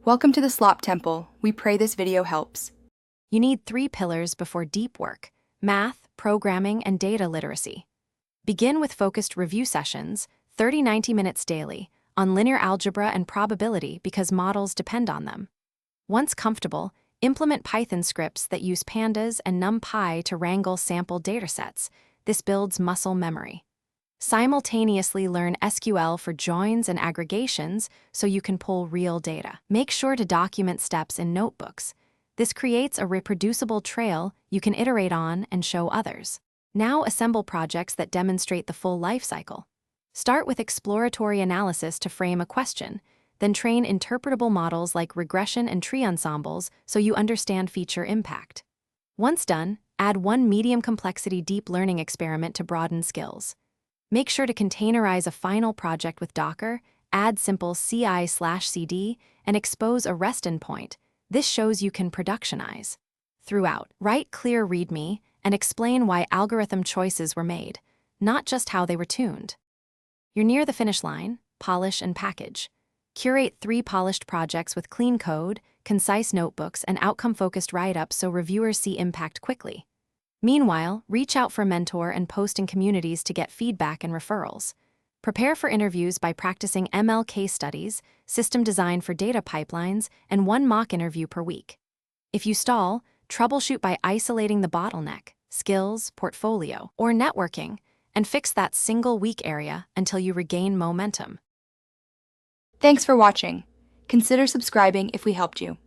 Welcome to the Slop Temple. We pray this video helps. You need 3 pillars before deep work: math, programming, and data literacy. Begin with focused review sessions, 30-90 minutes daily, on linear algebra and probability because models depend on them. Once comfortable, implement Python scripts that use pandas and NumPy to wrangle sample datasets. This builds muscle memory. Simultaneously learn SQL for joins and aggregations so you can pull real data. Make sure to document steps in notebooks. This creates a reproducible trail you can iterate on and show others. Now assemble projects that demonstrate the full life cycle. Start with exploratory analysis to frame a question, then train interpretable models like regression and tree ensembles so you understand feature impact. Once done, add one medium complexity deep learning experiment to broaden skills. Make sure to containerize a final project with Docker, add simple CI/CD, and expose a REST endpoint. This shows you can productionize. Throughout, write clear README and explain why algorithm choices were made, not just how they were tuned. You're near the finish line. Polish and package. Curate 3 polished projects with clean code, concise notebooks, and outcome-focused write-ups so reviewers see impact quickly. Meanwhile, reach out for a mentor and post in communities to get feedback and referrals. Prepare for interviews by practicing ML case studies, system design for data pipelines, and 1 mock interview per week. If you stall, troubleshoot by isolating the bottleneck, skills, portfolio, or networking, and fix that single weak area until you regain momentum. Thanks for watching. Consider subscribing if we helped you.